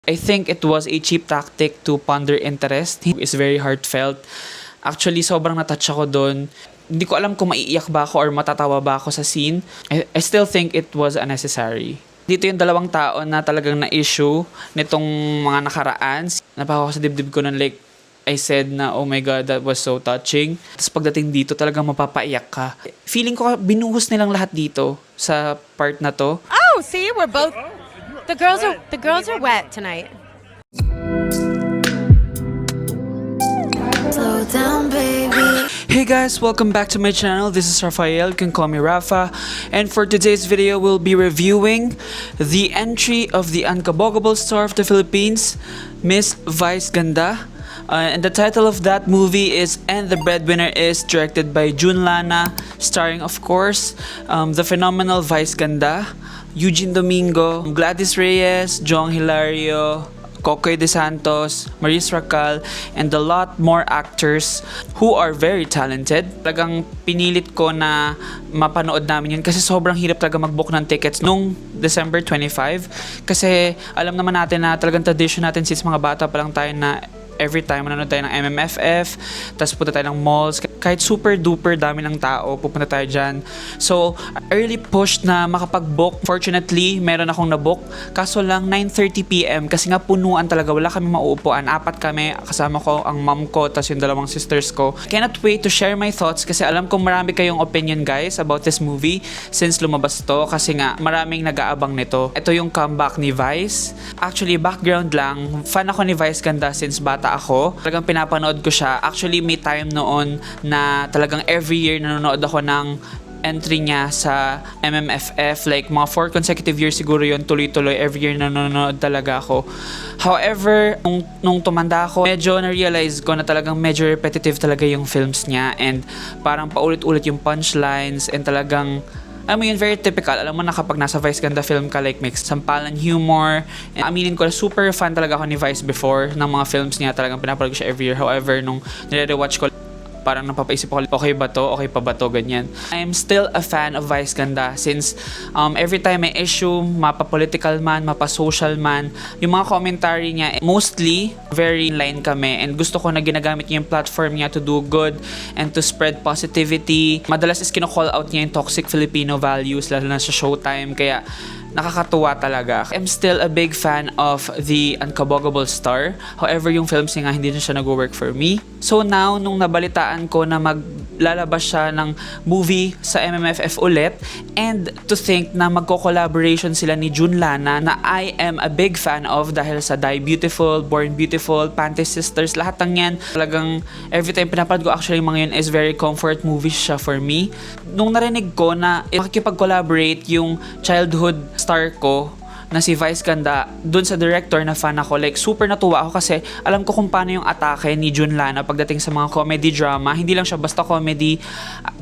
I think it was a cheap tactic to pander interest. He is very heartfelt. Actually, sobrang natouch ako doon. Hindi ko alam kung maiiyak ba ako or matatawa ba ako sa scene. I still think it was unnecessary. Dito yung dalawang tao na talagang na-issue nitong mga nakaraan. Napako sa dibdib ko ng like, I said na, oh my God, that was so touching. Tapos pagdating dito, talagang mapapaiyak ka. Feeling ko, binuhos nilang lahat dito sa part na to. Oh, see, we're both... The girls are wet tonight. Slow down, baby. Hey guys, welcome back to my channel. This is Rafael, you can call me Rafa. And for today's video, we'll be reviewing the entry of the unkabogable star of the Philippines, Miss Vice Ganda. And the title of that movie is And the Breadwinner is, directed by Jun Lana, starring of course the phenomenal Vice Ganda, Eugene Domingo, Gladys Reyes, Jong Hilario, Kokoy De Santos, Maris Racal, and a lot more actors who are very talented. Talagang pinilit ko na mapanood namin yun kasi sobrang hirap talaga mag-book ng tickets nung December 25. Kasi alam naman natin na talagang tradition natin since mga bata pa lang tayo na every time manonood tayo ng MMFF, tapos punta tayo ng malls, kahit super duper dami ng tao, pupunta tayo dyan. So, early push na makapag-book. Fortunately, meron akong na-book. Kaso lang, 9:30 PM kasi nga punuan talaga. Wala kami mauupuan. 4 kami. Kasama ko ang mom ko, tapos yung dalawang sisters ko. Cannot wait to share my thoughts kasi alam kong marami kayong opinion guys about this movie since lumabas to kasi nga maraming nag-aabang nito. Ito yung comeback ni Vice. Actually, background lang. Fan ako ni Vice Ganda since bata ako. Talagang pinapanood ko siya. Actually, may time noon na talagang every year nanonood ako ng entry niya sa MMFF. Like, mga 4 consecutive years siguro yun, tuloy-tuloy. Every year nanonood talaga ako. However, nung tumanda ako, medyo na-realize ko na talagang medyo repetitive talaga yung films niya and parang paulit-ulit yung punchlines and talagang alam mo yun, very typical. Alam mo na kapag nasa Vice Ganda film ka, like mixed sampalan humor. And aminin ko, super fan talaga ako ni Vice before ng mga films niya. Talagang pinapanood ko siya every year. However, nung nire-rewatch ko, parang napapaisip ako, okay ba to? Okay pa ba to? Ganyan. I'm still a fan of Vice Ganda since every time may issue, mapa-political man, mapa-social man, yung mga commentary niya, mostly, very in line kami. And gusto ko na ginagamit niya yung platform niya to do good and to spread positivity. Madalas is kino-call out niya yung toxic Filipino values, lalo na sa Showtime. Kaya, nakakatuwa talaga. I'm still a big fan of the Unkabogable Star. However, yung films niya nga hindi na siya nag-work for me. So now, nung nabalitaan ko na maglalabas siya ng movie sa MMFF ulit, and to think na magko-collaboration sila ni Jun Lana na I am a big fan of dahil sa Die Beautiful, Born Beautiful, Panty Sisters, lahat ng yan. Talagang every time pinapanood ko actually mga yun is very comfort movies siya for me. Nung narinig ko na makikipag-collaborate yung childhood star ko na si Vice Ganda dun sa director na fan ako, like super natuwa ako kasi alam ko kung paano yung atake ni Jun Lana pagdating sa mga comedy drama. Hindi lang siya basta comedy.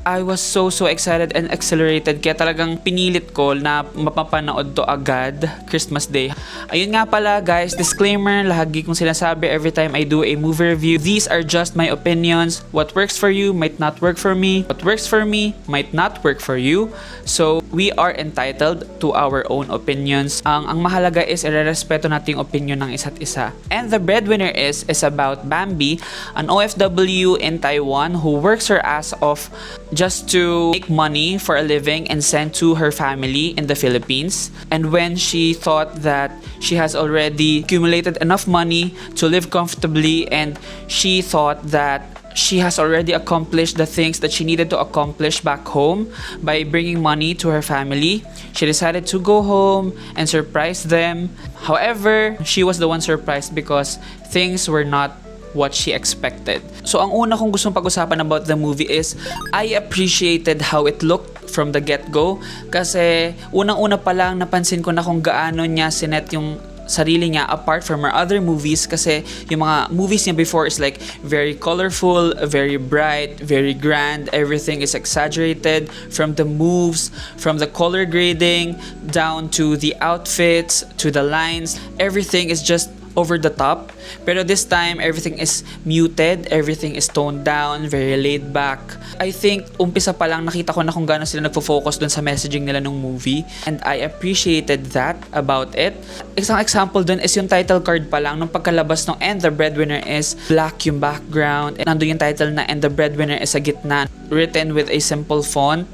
I was so excited and accelerated kaya talagang pinilit ko na mapapanood to agad Christmas Day. Ayun nga pala guys, disclaimer, lagi kong sinasabi every time I do a movie review, these are just my opinions. What works for you might not work for me. What works for me might not work for you. So, we are entitled to our own opinions. Ang mahalaga is irerespeto natin yung opinion ng isa't isa. And the breadwinner is about Bambi, an OFW in Taiwan who works her ass off just to make money for a living and send to her family in the Philippines. And when she thought that she has already accumulated enough money to live comfortably and she thought that she has already accomplished the things that she needed to accomplish back home by bringing money to her family, she decided to go home and surprise them. However, she was the one surprised because things were not what she expected. So, ang una kong gustong pag-usapan about the movie is I appreciated how it looked from the get-go kasi unang-una pa lang napansin ko na kung gaano niya sinet yung sarili niya apart from her other movies kasi yung mga movies niya before is like very colorful, very bright, very grand. Everything is exaggerated from the moves, from the color grading down to the outfits, to the lines. Everything is just over the top. Pero this time, everything is muted, everything is toned down, very laid back. I think, umpisa pa lang nakita ko na kung gaano sila nagfo-focus dun sa messaging nila ng movie. And I appreciated that about it. Isang example dun is yung title card pa lang, nung pagkalabas ng And the Breadwinner is black yung background. And nandun yung title na And the Breadwinner is sa gitna, written with a simple font.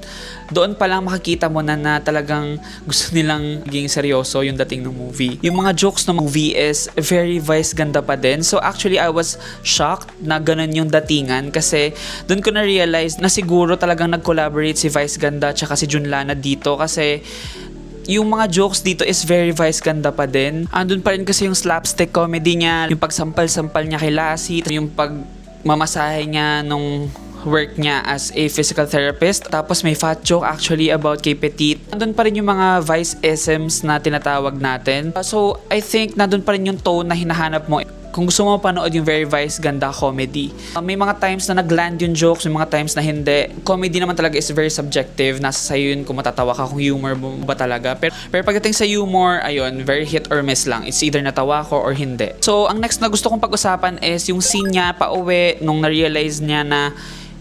Doon pa lang makikita mo na talagang gusto nilang maging seryoso yung dating ng movie. Yung mga jokes ng movie is very Vice Ganda pa din. So actually, I was shocked na ganun yung datingan kasi doon ko na-realize na siguro talagang nag-collaborate si Vice Ganda tsaka si Junlana dito kasi yung mga jokes dito is very Vice Ganda pa din. Andun pa rin kasi yung slapstick comedy niya, yung pagsampal-sampal niya kay Lassie, yung pagmamasahe niya nung work niya as a physical therapist. Tapos may fat joke actually about kay Petit. Nandun pa rin yung mga Vice isms na tinatawag natin. So, I think nandun pa rin yung tone na hinahanap mo kung gusto mo mapanood yung very Vice Ganda comedy. May mga times na nagland yung jokes, may mga times na hindi. Comedy naman talaga is very subjective. Nasa sa'yo yun kung matatawa ka, kung humor mo ba talaga. Pero pagdating sa humor, ayun, very hit or miss lang. It's either natawa ko or hindi. So, ang next na gusto kong pag-usapan is yung scene niya pauwi nung na-realize niya na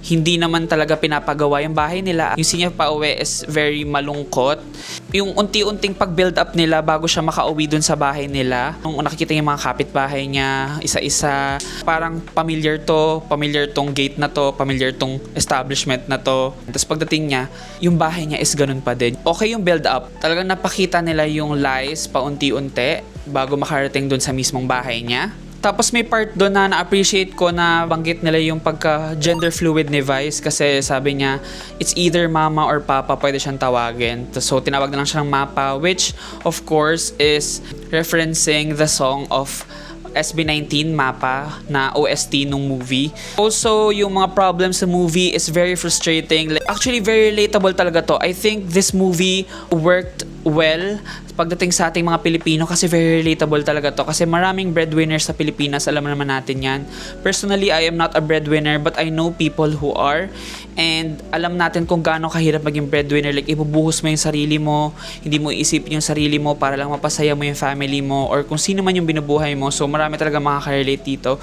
hindi naman talaga pinapagawa yung bahay nila. Yung scene niya pauwi is very malungkot. Yung unti-unting pag-build up nila bago siya makauwi dun sa bahay nila. Nung nakikita yung mga kapitbahay niya, isa-isa, parang familiar tong gate na to, familiar tong establishment na to. Tapos pagdating niya, yung bahay niya is ganun pa din. Okay yung build up. Talagang napakita nila yung lies paunti-unti bago makarating dun sa mismong bahay niya. Tapos may part doon na na-appreciate ko na banggit nila yung pagka-gender fluid ni Vice kasi sabi niya, it's either mama or papa, pwede siyang tawagin. So tinawag na lang siya ng mapa, which of course is referencing the song of SB19 Mapa na OST nung movie. Also, yung mga problems sa movie is very frustrating. Actually, very relatable talaga to. I think this movie worked well pagdating sa ating mga Pilipino kasi very relatable talaga to. Kasi maraming breadwinners sa Pilipinas, alam naman natin yan. Personally, I am not a breadwinner but I know people who are. And alam natin kung gaano kahirap maging breadwinner. Like, ibubuhos mo yung sarili mo, hindi mo iisipin yung sarili mo para lang mapasaya mo yung family mo or kung sino man yung binubuhay mo. So, marami talaga makaka-relate dito.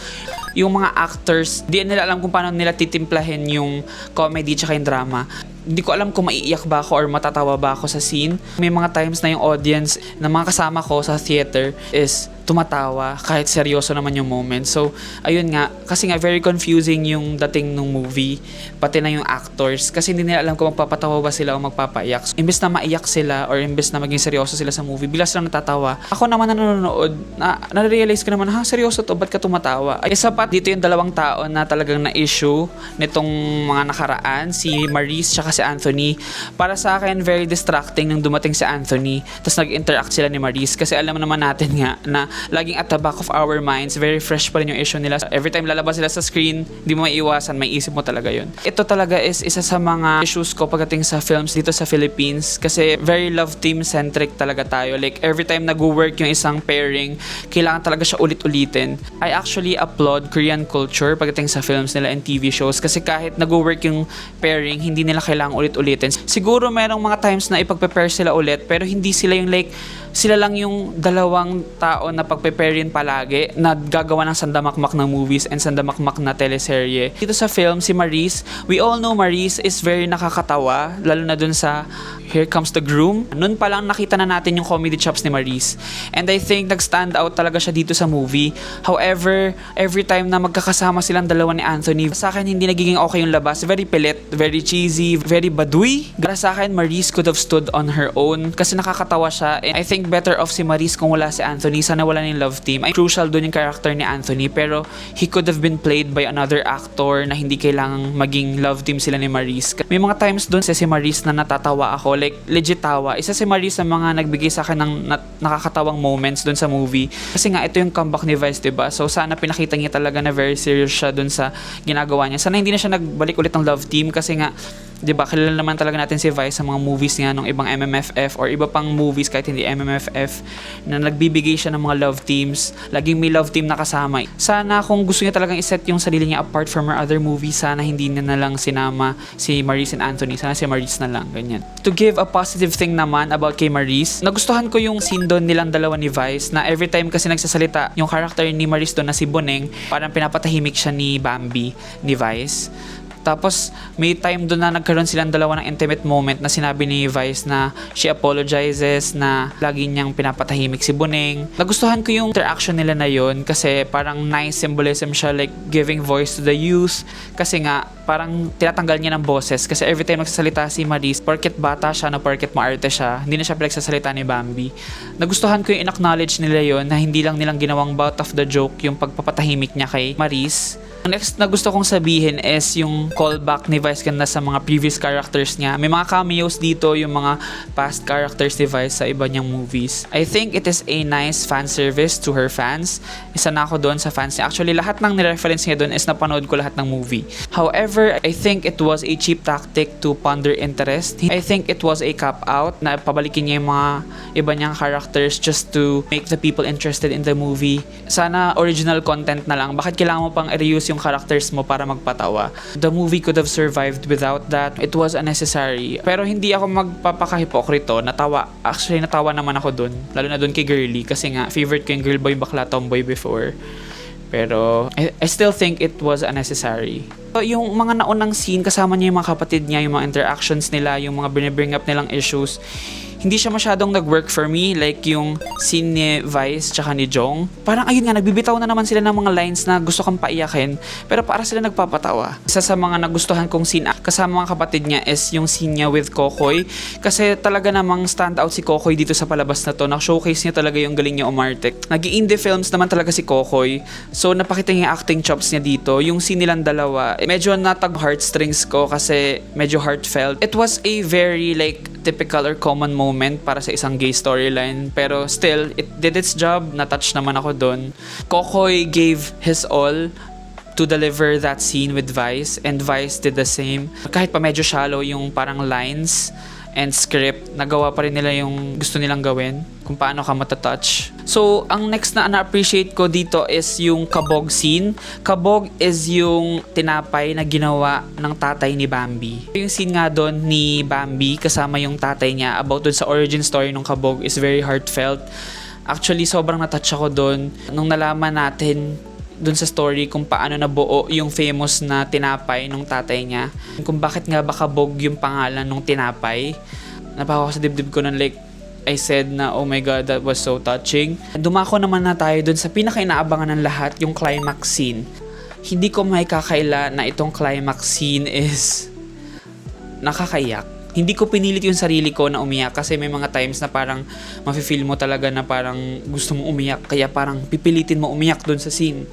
Yung mga actors, di nila alam kung paano nila titimplahin yung comedy tsaka yung drama. Hindi ko alam kung maiiyak ba ako or matatawa ba ako sa scene. May mga times na yung audience na mga kasama ko sa theater is tumatawa kahit seryoso naman yung moment. So, ayun nga, kasi nga very confusing yung dating ng movie, pati na yung actors, kasi hindi nila alam kung magpapatawa ba sila o magpapaiyak. So, imbes na maiyak sila or imbes na maging seryoso sila sa movie, bigla silang natatawa. Ako naman na nanonood, na-realize ko naman, seryoso to, ba't ka tumatawa? Ay, isa pa, dito yung dalawang tao na talagang na-issue nitong mga nakaraan, si Maurice tsaka si Anthony. Para sa akin, very distracting nung dumating si Anthony, tapos nag-interact sila ni Maurice, kasi alam naman natin nga na laging at the back of our minds, very fresh pa rin yung issue nila. Every time lalabas sila sa screen, di mo maiiwasan, may isip mo talaga yun. Ito talaga is isa sa mga issues ko pagdating sa films dito sa Philippines kasi very love team centric talaga tayo. Like every time nag-work yung isang pairing, kailangan talaga siya ulit-ulitin. I actually applaud Korean culture pagdating sa films nila and TV shows kasi kahit nag-work yung pairing, hindi nila kailangan ulit-ulitin. Siguro merong mga times na ipag-prepare sila ulit pero hindi sila yung like sila lang yung dalawang tao na pagpe-pairin palagi na gagawa ng sandamakmak ng movies and sandamakmak na teleserye. Dito sa film, si Maurice, we all know Maurice is very nakakatawa, lalo na dun sa Here Comes the Groom. Noon pa lang nakita na natin yung comedy chops ni Maurice. And I think nag-stand out talaga siya dito sa movie. However, every time na magkakasama silang dalawa ni Anthony, sa akin hindi nagiging okay yung labas. Very pilit, very cheesy, very baduy. Para sa akin, Maurice could have stood on her own kasi nakakatawa siya. And I think better off si Maurice kung wala si Anthony. Sana wala ng love team. Ay, crucial doon yung character ni Anthony pero he could have been played by another actor na hindi kailangang maging love team sila ni Maurice. May mga times doon si Maurice na natatawa ako. Like, legit tawa. Isa si Maurice sa mga nagbigay sa akin ng nakakatawang moments doon sa movie. Kasi nga, ito yung comeback ni Vice, diba? So, sana pinakita niya talaga na very serious siya doon sa ginagawa niya. Sana hindi na siya nagbalik ulit ng love team kasi nga, 'Di ba? Kilala naman talaga natin si Vice sa mga movies niya ng ibang MMFF or iba pang movies kahit hindi MMFF na nagbibigay siya ng mga love teams. Laging may love team na kasama. Sana kung gusto niya talagang iset yung sarili niya apart from her other movies, sana hindi niya na lang sinama si Maris and Anthony. Sana si Maris na lang, ganyan. To give a positive thing naman about kay Maris, nagustuhan ko yung scene doon nilang dalawa ni Vice na every time kasi nagsasalita yung character ni Maris doon na si Boneng, parang pinapatahimik siya ni Bambi, ni Vice. Tapos, may time doon na nagkaroon silang dalawa ng intimate moment na sinabi ni Vice na she apologizes, na lagi niyang pinapatahimik si Boneng. Nagustuhan ko yung interaction nila na yun kasi parang nice symbolism siya, like giving voice to the youth. Kasi nga, parang tinatanggal niya ng boses kasi every time nagsasalita si Maris, porket bata siya na porket maarte siya, hindi na siya pinagsasalita ni Bambi. Nagustuhan ko yung in-acknowledge nila yun na hindi lang nilang ginawang butt of the joke yung pagpapatahimik niya kay Maris. Ang next na gusto kong sabihin is yung callback ni Vice ganda sa mga previous characters niya. May mga cameos dito, yung mga past characters ni Vice sa iba niyang movies. I think it is a nice fan service to her fans. Isa na ako doon sa fans niya. Actually, lahat ng nireference niya doon is napanood ko lahat ng movie. However, I think it was a cheap tactic to ponder interest. I think it was a cop-out na pabalikin niya yung mga iba niyang characters just to make the people interested in the movie. Sana original content na lang. Bakit kailangan mo pang i-reuse yung characters mo para magpatawa? The movie could have survived without that. It was unnecessary. Pero hindi ako magpapakahipokrito. Actually, natawa naman ako dun. Lalo na dun kay Girly. Kasi nga, favorite ko yung girl boy bakla tomboy before. Pero, I still think it was unnecessary. So, yung mga naunang scene, kasama niya yung mga kapatid niya, yung mga interactions nila, yung mga bring up nilang issues, hindi siya masyadong nag-work for me. Like yung scene ni Vice tsaka ni Jong. Parang ayun nga, nagbibitaw na naman sila ng mga lines na gusto kang paiyakin, pero para sila nagpapatawa. Isa sa mga nagustuhan kong scene kasama mga kapatid niya is yung scene niya with Kokoy. Kasi talaga namang stand out si Kokoy dito sa palabas na to. Na-showcase niya talaga yung galing niya umarte. Nag-indie films naman talaga si Kokoy. So napakita niya yung acting chops niya dito. Yung scene nilang dalawa, medyo natag heartstrings ko kasi medyo heartfelt. It was a very like typical or common moment para sa isang gay storyline, pero still it did its job. Na-touch naman ako doon. Kokoy gave his all to deliver that scene with Vice, and Vice did the same. Kahit pa medyo shallow yung parang lines and script, nagawa pa rin nila yung gusto nilang gawin, kung paano ka matatouch. So, ang next na na-appreciate ko dito is yung kabog scene. Kabog is yung tinapay na ginawa ng tatay ni Bambi. Yung scene nga doon ni Bambi kasama yung tatay niya about doon sa origin story ng kabog is very heartfelt. Actually, sobrang natouch ako doon nung nalaman natin dun sa story kung paano nabuo yung famous na tinapay nung tatay niya. Kung bakit nga ba kabog yung pangalan nung tinapay. Napaka sa dibdib ko ng like, I said na, oh my God, that was so touching. Dumako naman na tayo dun sa pinaka-inaabangan ng lahat, yung climax scene. Hindi ko may kakaila na itong climax scene is nakakaiyak. Hindi ko pinilit yung sarili ko na umiyak kasi may mga times na parang mafe-feel mo talaga na parang gusto mo umiyak, kaya parang pipilitin mo umiyak dun sa scene.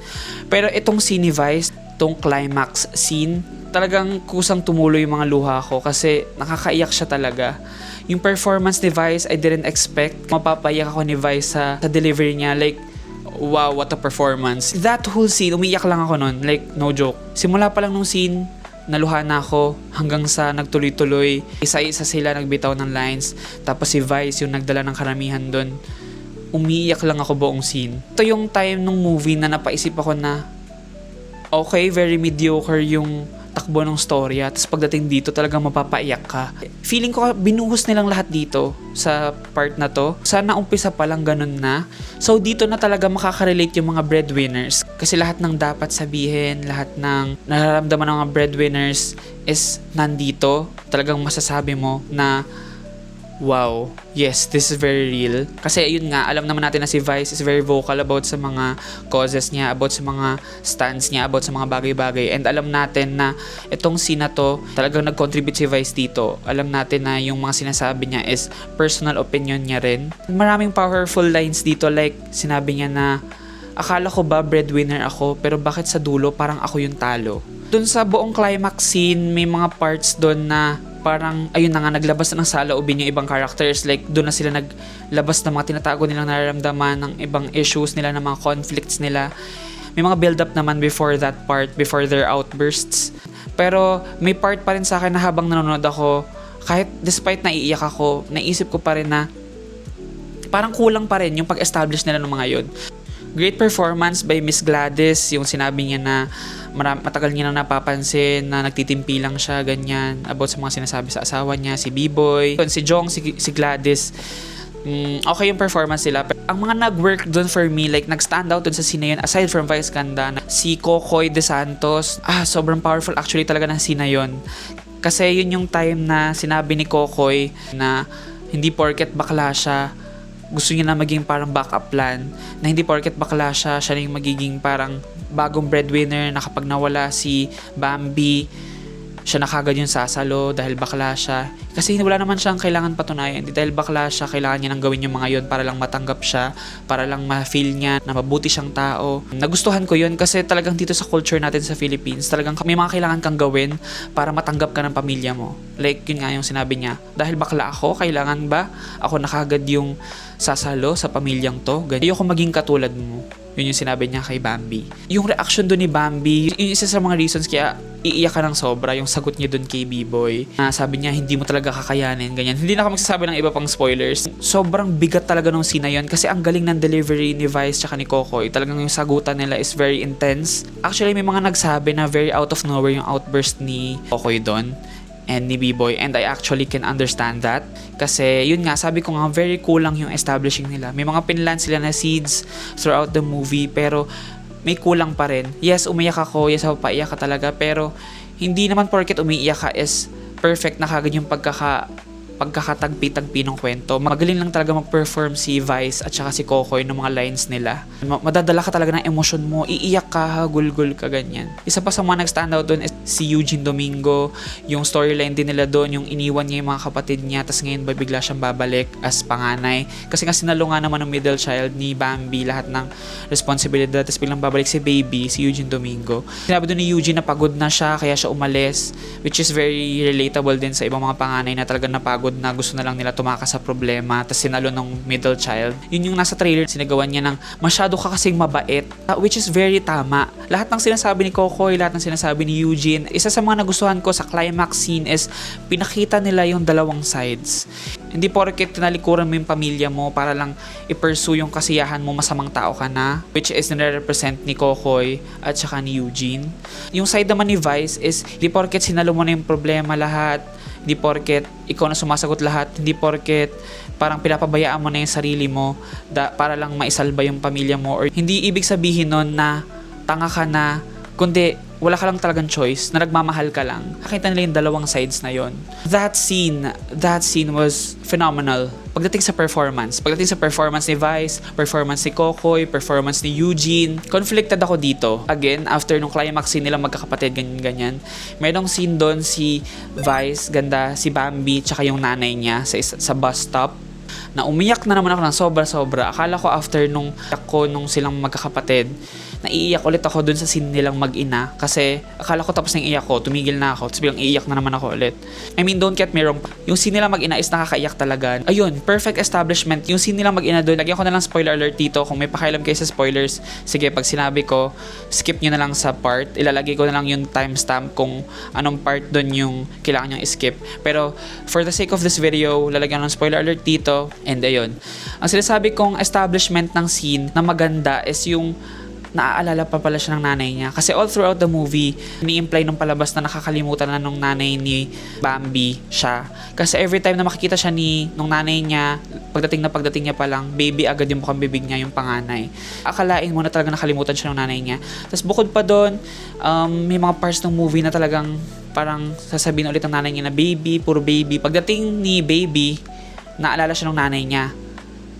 Pero itong scene ni Vice, itong climax scene, talagang kusang tumuloy yung mga luha ko kasi nakakaiyak siya talaga. Yung performance ni Vice, I didn't expect. Mapapayak ako ni Vice sa delivery niya. Like, wow, what a performance. That whole scene, umiyak lang ako nun. Like, no joke. Simula pa lang nung scene, naluha na ako hanggang sa nagtuloy-tuloy. Isa-isa sila nagbitaw ng lines. Tapos si Vice yung nagdala ng karamihan doon. Umiiyak lang ako buong scene. Ito yung time nung movie na napaisip ako na okay, very mediocre yung takbo ng storya. Tapos pagdating dito talagang mapapaiyak ka. Feeling ko binuhos nilang lahat dito sa part na to. Sana umpisa pa lang ganun na. So dito na talaga makaka-relate yung mga breadwinners. Kasi lahat ng dapat sabihin, lahat ng nararamdaman ng mga breadwinners is nandito. Talagang masasabi mo na wow, yes, this is very real. Kasi yun nga, alam naman natin na si Vice is very vocal about sa mga causes niya, about sa mga stands niya, about sa mga bagay-bagay. And alam natin na itong scene na to, talagang nag-contribute si Vice dito. Alam natin na yung mga sinasabi niya is personal opinion niya rin. Maraming powerful lines dito, like sinabi niya na akala ko ba breadwinner ako, pero bakit sa dulo parang ako yung talo. Doon sa buong climax scene, may mga parts doon na parang, ayun na nga, naglabas na ng saloobin yung ibang characters. Like, doon na sila naglabas ng mga tinatago nilang nararamdaman, ng ibang issues nila, ng mga conflicts nila. May mga build-up naman before that part, before their outbursts. Pero may part pa rin sa akin na habang nanonood ako, kahit despite naiiyak ako, naisip ko pa rin na parang kulang pa rin yung pag-establish nila ng mga yun. Great performance by Miss Gladys, yung sinabi niya na matagal niya nang napapansin na nagtitimpi lang siya, ganyan, about sa mga sinasabi sa asawa niya, si B-Boy. Si Jong, si Gladys, okay yung performance nila. Pero ang mga nag-work doon for me, like nag-stand out doon sa scene na yun, aside from Vice Ganda, si Kokoy De Santos, sobrang powerful actually talaga ng scene na yun. Kasi yun yung time na sinabi ni Kokoy na hindi porket bakla siya, gusto niya na maging parang backup plan, na hindi porket bakla siya na yung magiging parang bagong breadwinner, na kapag nawala si Bambi, siya na kagad yung sasalo dahil bakla siya. Kasi wala naman siyang kailangan patunayan. Hindi dahil bakla siya, kailangan niya nang gawin yung mga yun para lang matanggap siya, para lang ma-feel niya na mabuti siyang tao. Nagustuhan ko yun kasi talagang dito sa culture natin sa Philippines, talagang may mga kailangan kang gawin para matanggap ka ng pamilya mo. Like yun nga yung sinabi niya, dahil bakla ako, kailangan ba ako na kagad yung sasalo sa pamilyang to? Ayoko maging katulad mo. Yun yung sinabi niya kay Bambi. Yung reaction doon ni Bambi, yun isa sa mga reasons kaya iiyak ka ng sobra, yung sagot niya doon kay B-Boy. Sabi niya, hindi mo talaga kakayanin, ganyan. Hindi na ako magsasabi ng iba pang spoilers. Sobrang bigat talaga nung scene na yun kasi ang galing ng delivery ni Vice tsaka ni Kokoy. Talagang yung sagutan nila is very intense. Actually, may mga nagsabi na very out of nowhere yung outburst ni Kokoy doon and ni B-Boy, and I actually can understand that kasi yun nga, sabi ko nga, very kulang yung establishing nila. May mga pinlan sila na seeds throughout the movie pero may kulang pa rin. Yes, umiyak ako, yes, papaiyak ka talaga, pero hindi naman porket umiiyak ka is perfect na kagad yung pagkakatagpi-tagpi ng kwento. Magaling lang talaga mag-perform si Vice at saka si Kokoy ng mga lines nila. Madadala ka talaga ng emosyon mo, iiyak ka, gulgul ka, ganyan. Isa pa sa mga nag-stand out doon is si Eugene Domingo. Yung storyline din nila doon, yung iniwan niya yung mga kapatid niya, tas ngayon ba bigla siyang babalik as panganay. Kasi nga sinalo nga naman ng middle child ni Bambi lahat ng responsibilidad, tas biglang babalik si baby, si Eugene Domingo. Sinabi doon ni Eugene na pagod na siya, kaya siya umalis, which is very relatable din sa ibang mga panganay na talagang napagod na gusto na lang nila tumakas sa problema, tas sinalo ng middle child. Yun yung nasa trailer, sinagawan niya ng masyado ka kasing mabait, which is very tama. Lahat ng sinasabi ni Kokoy, lahat ng sinasabi ni Eugene, isa sa mga nagustuhan ko sa climax scene is pinakita nila yung dalawang sides. Hindi porket tinalikuran mo yung pamilya mo para lang i-pursue yung kasiyahan mo, masamang tao ka na, which is nire-represent ni Kokoy at saka ni Eugene. Yung side naman ni Vice is hindi porket sinalo mo na yung problema lahat, hindi porket ikaw na sumasagot lahat, hindi porket parang pinapabayaan mo na yung sarili mo para lang maisalba yung pamilya mo, or hindi ibig sabihin nun na tanga ka na, kundi wala ka lang talagang choice, na nagmamahal ka lang. Nakita nila yung dalawang sides na yon. That scene was phenomenal. Pagdating sa performance ni Vice, performance ni Kokoy, performance ni Eugene, conflicted ako dito. Again, after nung climax scene nila magkakapatid, ganyan. Merong scene doon si Vice, ganda, si Bambi, tsaka yung nanay niya sa bus stop, na umiyak na naman ako ng sobra-sobra. Akala ko after nung silang magkakapatid, naiiyak ulit ako dun sa scene nilang mag-ina kasi akala ko tapos nang iyak ko, tumigil na ako, tapos bilang iiyak na naman ako ulit. I mean, don't get me wrong, yung scene nilang mag-ina is nakakaiyak talaga. Ayun, perfect establishment. Yung scene nilang mag-ina doon, lagyan ko na lang spoiler alert dito. Kung may pakialam kayo sa spoilers, sige, pag sinabi ko, skip nyo na lang sa part. Ilalagay ko na lang yung timestamp kung anong part doon yung kailangan nyo skip. Pero for the sake of this video, lalagyan ng spoiler alert dito. And ayun, ang sinasabi kong establishment ng scene na maganda is yung naaalala pa pala siya ng nanay niya. Kasi all throughout the movie, ni-imply nung palabas na nakakalimutan na nung nanay ni Bambi siya. Kasi every time na makikita siya nung nanay niya, pagdating niya pa lang, baby agad yung mukhang bibig niya, yung panganay. Akalain mo na talaga nakalimutan siya ng nanay niya. Tapos bukod pa doon, may mga parts ng movie na talagang parang sasabihin ulit ng nanay niya na baby, puro baby. Pagdating ni baby, naalala siya ng nanay niya.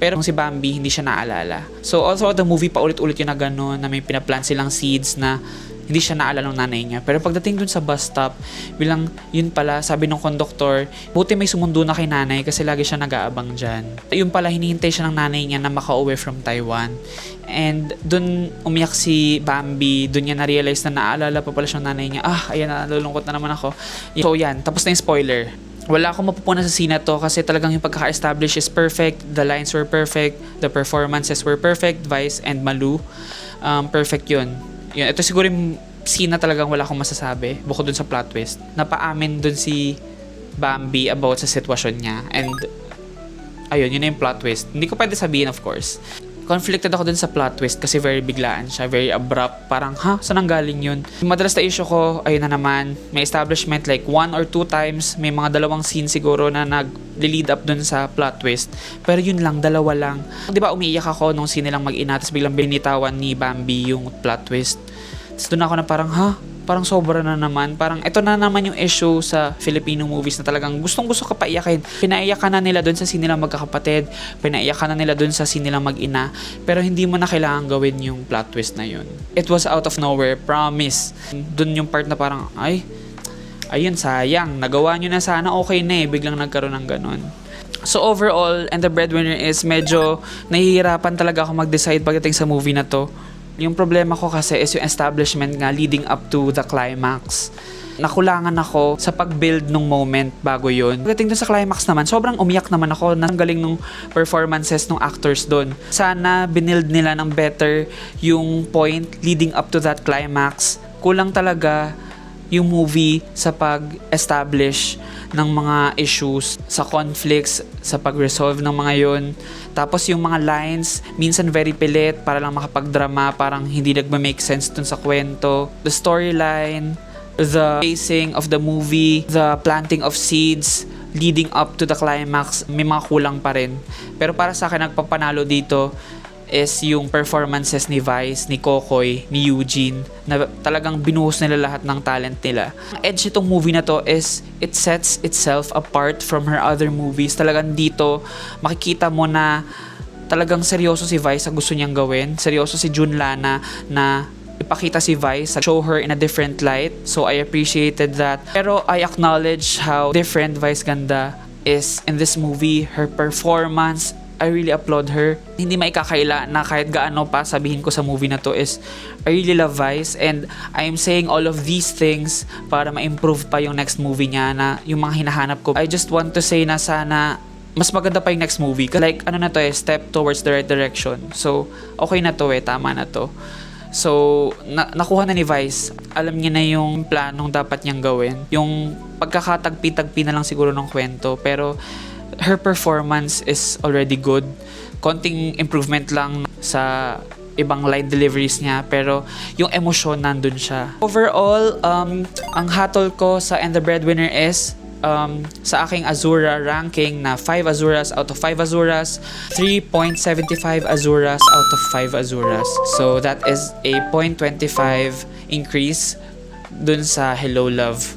Pero si Bambi, hindi siya naalala. So, all throughout the movie, paulit-ulit yung na gano'n, na may pinaplant silang seeds na hindi siya naalala ng nanay niya. Pero pagdating dun sa bus stop, bilang yun pala, sabi ng konduktor, buti may sumundo na kay nanay kasi lagi siya nag-aabang dyan. Yun pala, hinihintay siya ng nanay niya na maka-uwi from Taiwan. And dun umiyak si Bambi, dun niya na-realize na naalala pa pala siya ng nanay niya. Ayan, nalulungkot na naman ako. So yan, tapos na yung spoiler. Wala akong mapupunan sa scene na to kasi talagang yung pagkaka-establish is perfect, the lines were perfect, the performances were perfect, Vice and Malu, perfect yun. Ito siguro yung scene na talagang wala akong masasabi bukod dun sa plot twist. Napaamin dun si Bambi about sa sitwasyon niya. And ayun, yun na yung plot twist. Hindi ko pwede sabihin, of course. Conflicted ako dun sa plot twist kasi very biglaan siya, very abrupt. Parang, saan ang galing yun? Yung madalas na issue ko, ayun na naman, may establishment like 1 or 2 times, may mga 2 scene siguro na nag-lead up dun sa plot twist. Pero yun lang, 2 lang. Di ba umiiyak ako nung scene nilang mag-ina, tapos biglang binitawan ni Bambi yung plot twist. Tapos dun ako na parang, parang sobra na naman. Parang ito na naman yung issue sa Filipino movies na talagang gustong-gusto ka paiyakin. Pinaiyakan na nila dun sa scene nilang magkakapatid. Pinaiyakan na nila dun sa scene nilang mag-ina. Pero hindi mo na kailangan gawin yung plot twist na yun. It was out of nowhere, promise. Dun yung part na parang, ayun, sayang. Nagawa nyo na sana, okay na biglang nagkaroon ng ganun. So overall, And the Breadwinner is medyo nahihirapan talaga ako mag-decide pagdating sa movie na to. Yung problema ko kasi is yung establishment nga leading up to the climax. Nakulangan ako sa pag-build nung moment bago yun. Pagdating dun sa climax naman, sobrang umiyak naman ako na ang galing nung performances ng actors dun. Sana binild nila ng better yung point leading up to that climax. Kulang talaga yung movie sa pag-establish ng mga issues, sa conflicts, sa pag-resolve ng mga yun. Tapos yung mga lines, minsan very pilit para lang makapag-drama, parang hindi nagma-make sense dun sa kwento. The storyline, the pacing of the movie, the planting of seeds leading up to the climax, may mga kulang pa rin. Pero para sa akin, nagpapanalo dito is yung performances ni Vice, ni Kokoy, ni Eugene, na talagang binuhos nila lahat ng talent nila. Ang edge itong movie na to is it sets itself apart from her other movies. Talagang dito, makikita mo na talagang seryoso si Vice sa gusto niyang gawin. Seryoso si Junlana na ipakita si Vice, show her in a different light. So I appreciated that. Pero I acknowledge how different Vice Ganda is in this movie. Her performance, I really applaud her. Hindi maikakaila na kahit gaano pa sabihin ko sa movie na to is I really love Vice, and I am saying all of these things para ma-improve pa yung next movie niya na yung mga hinahanap ko. I just want to say na sana mas maganda pa yung next movie. Like ano na to step towards the right direction. So okay na to tama na to. So nakuha na ni Vice. Alam niya na yung planong dapat niyang gawin. Yung pagkakatagpi-tagpi na lang siguro ng kwento, pero her performance is already good. Konting improvement lang sa ibang line deliveries niya, pero yung emosyon nandun siya. Overall, ang hatol ko sa And the Breadwinner is sa aking Azura ranking na 5 Azuras out of 5 Azuras, 3.75 Azuras out of 5 Azuras. So that is a 0.25 increase dun sa Hello Love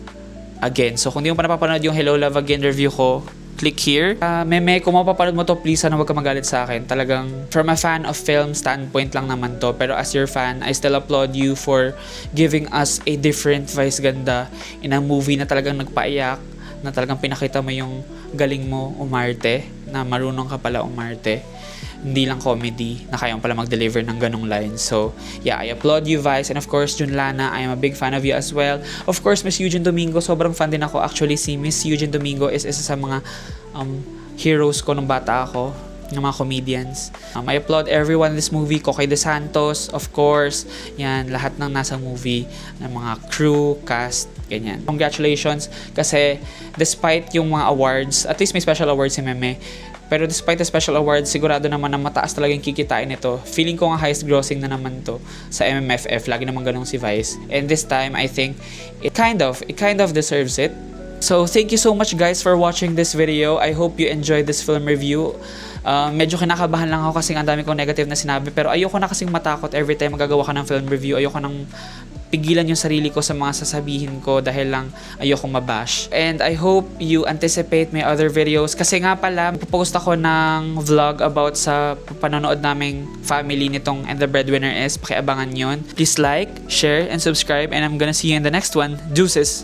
Again. So kung di mo pa napapanood yung Hello Love Again review ko, click here. Meme, kung mapapanood mo to, please sana huwag ka magalit sa akin. Talagang from a fan of film standpoint lang naman to. Pero as your fan, I still applaud you for giving us a different Vice Ganda in a movie na talagang nagpaiyak, na talagang pinakita mo yung galing mo umarte, na marunong ka pala umarte. Hindi lang comedy, na kaya mo pala mag-deliver ng ganong lines. So, yeah, I applaud you, Vice. And of course, Junlana, I am a big fan of you as well. Of course, Miss Eugene Domingo, sobrang fan din ako. Actually, si Miss Eugene Domingo is isa sa mga heroes ko nung bata ako, ng mga comedians. I applaud everyone in this movie. Coqui De Santos, of course. Yan, lahat ng nasa movie. Ng mga crew, cast, ganyan. Congratulations. Kasi, despite yung mga awards, at least may special awards si Meme, pero despite the special awards, sigurado naman na mataas talaga yung kikitain nito. Feeling ko nga highest grossing na naman to sa MMFF. Lagi naman ganun si Vice. And this time, I think it kind of deserves it. So, thank you so much guys for watching this video. I hope you enjoyed this film review. Medyo kinakabahan lang ako kasi ang dami kong negative na sinabi. Pero ayoko na kasing matakot every time magagawa ka ng film review. Ayoko nang pigilan yung sarili ko sa mga sasabihin ko dahil lang ayokong mabash. And I hope you anticipate my other videos. Kasi nga pala, post ako ng vlog about sa panonood naming family nitong And the Breadwinner is. Pakiabangan yun. Please like, share, and subscribe. And I'm gonna see you in the next one. Deuces!